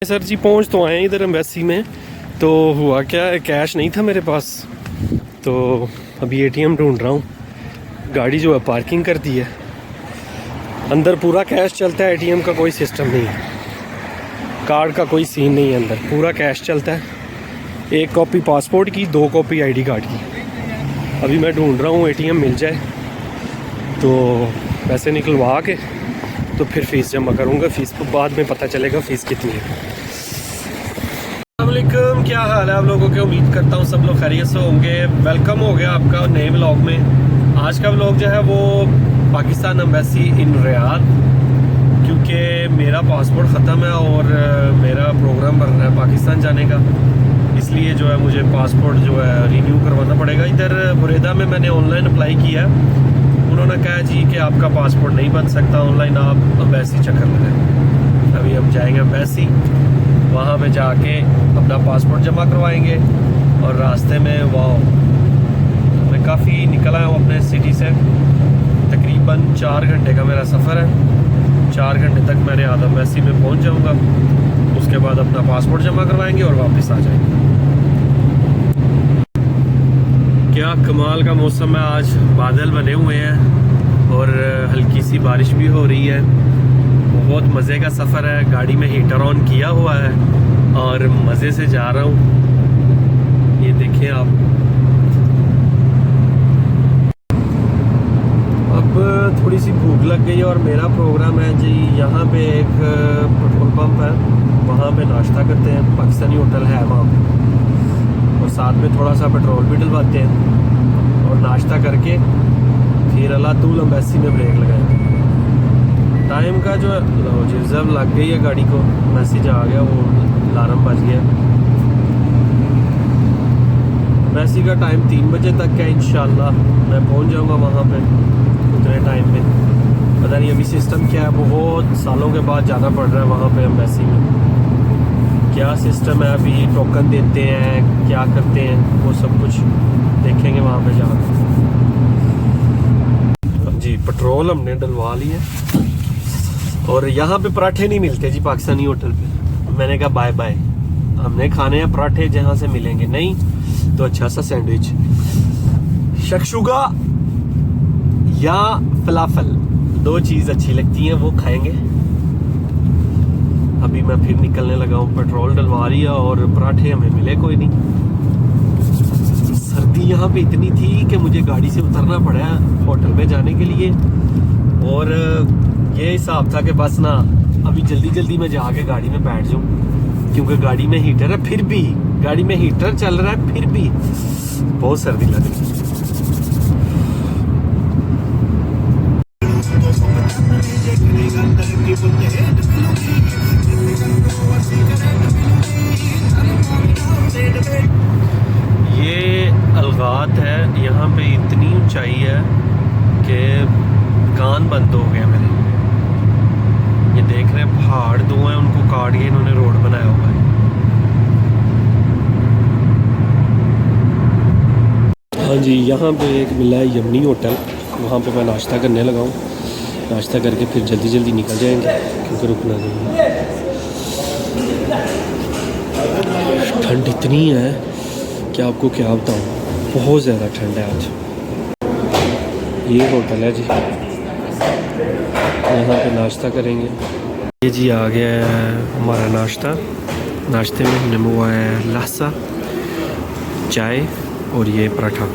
Sir जी पहुंच तो आए इधर एम्बेसी में। तो हुआ क्या है, कैश नहीं था मेरे पास, तो अभी एटीएम ढूंढ रहा हूँ। गाड़ी जो है पार्किंग कर दी है, अंदर पूरा कैश चलता है, एटीएम का कोई सिस्टम नहीं है, कार्ड का कोई सीन नहीं है, अंदर पूरा कैश चलता है। 1 कॉपी पासपोर्ट की, 2 कॉपी आईडी कार्ड की। अभी मैं ढूंढ रहा हूँ एटीएम मिल जाए तो पैसे निकलवा के तो फिर फ़ीस जमा करूँगा। फ़ीस को बाद में पता चलेगा फ़ीस कितनी है। अस्सलामुअलैकुम, क्या हाल है आप लोगों के? उम्मीद करता हूँ सब लोग खैरियत से होंगे। वेलकम हो गया आपका नए व्लॉग में। आज का व्लॉग जो है वो पाकिस्तान एम्बेसी इन रियाद, क्योंकि मेरा पासपोर्ट ख़त्म है और मेरा प्रोग्राम बन रहा है पाकिस्तान जाने का, इसलिए जो है मुझे पासपोर्ट जो है रिन्यू करवाना पड़ेगा। इधर बुरेदा में मैंने ऑनलाइन अप्लाई किया, उन्होंने कहा जी कि आपका पासपोर्ट नहीं बन सकता ऑनलाइन, आप एम्बेसी चक्कर लगाएं। अभी हम जाएंगे एम्बेसी, वहाँ पे जाके अपना पासपोर्ट जमा करवाएंगे और रास्ते में वाह मैं काफ़ी निकल आया हूँ अपने सिटी से। तकरीबन 4 घंटे का मेरा सफ़र है। 4 घंटे तक मैं रियाद एम्बेसी में पहुँच जाऊँगा, उसके बाद अपना पासपोर्ट जमा करवाएंगे और वापस आ जाएंगे। क्या कमाल का मौसम है, आज बादल बने हुए हैं और हल्की सी बारिश भी हो रही है। बहुत मज़े का सफ़र है, गाड़ी में हीटर ऑन किया हुआ है और मज़े से जा रहा हूँ। ये देखें आप। अब थोड़ी सी भूख लग गई और मेरा प्रोग्राम है जी, यहाँ पे एक पेट्रोल पंप है, वहाँ पे नाश्ता करते हैं। पाकिस्तानी होटल है वहाँ पे, और साथ में थोड़ा सा पेट्रोल भी डलवाते हैं और नाश्ता करके फिर अलातूल एम्बेसी में ब्रेक लगाएंगे। टाइम का जो रिजर्व लग गई है गाड़ी को, मैसेज आ गया, वो अलार्म बज गया। एम्बेसी का टाइम 3 बजे तक है, इंशाल्लाह मैं पहुंच जाऊंगा वहाँ पे उतने टाइम में। पता नहीं अभी सिस्टम क्या है, बहुत सालों के बाद जाना पड़ रहा है वहाँ पे एम्बेसी में। क्या सिस्टम है, अभी टोकन देते हैं, क्या करते हैं, वो सब कुछ देखेंगे वहाँ पे जाकर। जी पेट्रोल हमने डलवा लिया और यहाँ पे पराठे नहीं मिलते जी पाकिस्तानी होटल पे। मैंने कहा बाय बाय, हमने खाने हैं पराठे, जहाँ से मिलेंगे नहीं तो अच्छा सा सैंडविच, शक्शुगा या फलाफल, 2 चीज़ अच्छी लगती हैं, वो खाएंगे। अभी मैं फिर निकलने लगा हूँ, पेट्रोल डलवा रही है और पराठे हमें मिले कोई नहीं। सर्दी यहाँ पे इतनी थी कि मुझे गाड़ी से उतरना पड़ा होटल में जाने के लिए, और ये हिसाब था कि बस ना अभी जल्दी जल्दी में जाके गाड़ी में बैठ जाऊँ, क्योंकि गाड़ी में हीटर है, फिर भी गाड़ी में हीटर चल रहा है, फिर भी बहुत सर्दी लग रही है। ये अलगात है, यहाँ पे इतनी ऊंचाई है कि कान बंद हो गए मेरे। ये देख रहे हैं पहाड़ 2 हैं, उनको काट के इन्होंने रोड बनाया हुआ है। हाँ जी, यहाँ पे एक मिला है यमनी होटल, वहाँ पे मैं नाश्ता करने लगा हूँ। नाश्ता करके फिर जल्दी जल्दी निकल जाएंगे, क्योंकि रुकना नहीं है। ठंड इतनी है कि आपको क्या बताऊँ, बहुत ज़्यादा ठंड है आज। ये होटल है जी, यहाँ पे नाश्ता करेंगे। ये जी आ गया है हमारा नाश्ता। नाश्ते में हमने मंगवाया है लासा, चाय और ये पराठा।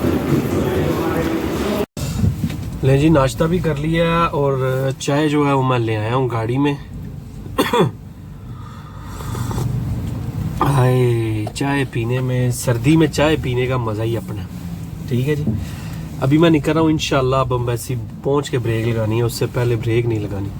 ले जी नाश्ता भी कर लिया और चाय जो है वो मैं ले आया हूँ गाड़ी में। हाय, चाय पीने में, सर्दी में चाय पीने का मज़ा ही अपना। ठीक है जी, अभी मैं निकल रहा हूँ इंशाल्लाह। अब एम्बेसी पहुँच के ब्रेक लगानी है, उससे पहले ब्रेक नहीं लगानी।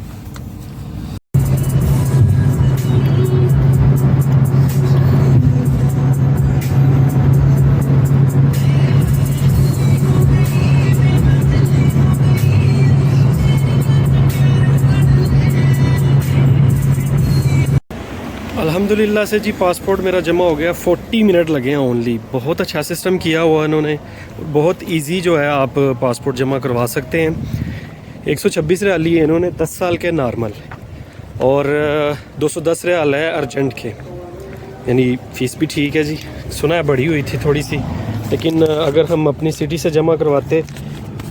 अल्हम्दुलिल्लाह से जी पासपोर्ट मेरा जमा हो गया। 40 मिनट लगे हैं ओनली। बहुत अच्छा सिस्टम किया हुआ इन्होंने, बहुत इजी जो है आप पासपोर्ट जमा करवा सकते हैं। 126 रियाल लिए इन्होंने, 10 साल के नॉर्मल। और 210 रियाल है अर्जेंट के, यानी फ़ीस भी ठीक है जी। सुना है बढ़ी हुई थी थोड़ी सी, लेकिन अगर हम अपनी सिटी से जमा करवाते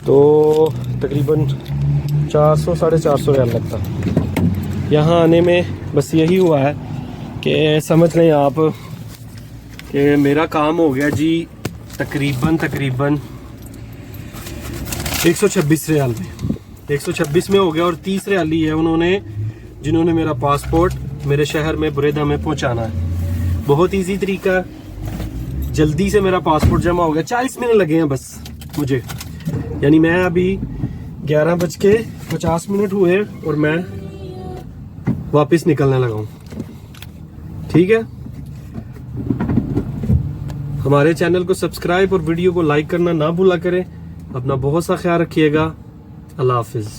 तो तकरीबन 400 साढ़े 400 रियाल लगता। यहाँ आने में बस यही हुआ है कि समझ लें आप कि मेरा काम हो गया जी तकरीबन 126 रियाल में, 126 में हो गया। और 30 रियाल ही है उन्होंने, जिन्होंने मेरा पासपोर्ट मेरे शहर में बुरेदा में पहुंचाना है। बहुत इजी तरीका है, जल्दी से मेरा पासपोर्ट जमा हो गया। 40 मिनट लगे हैं बस मुझे, यानी मैं अभी 11:50 हुए और मैं वापस निकलने लगा हूँ। ठीक है, हमारे चैनल को सब्सक्राइब और वीडियो को लाइक करना ना भूला करें। अपना बहुत सा ख्याल रखिएगा। अल्लाह हाफिज़।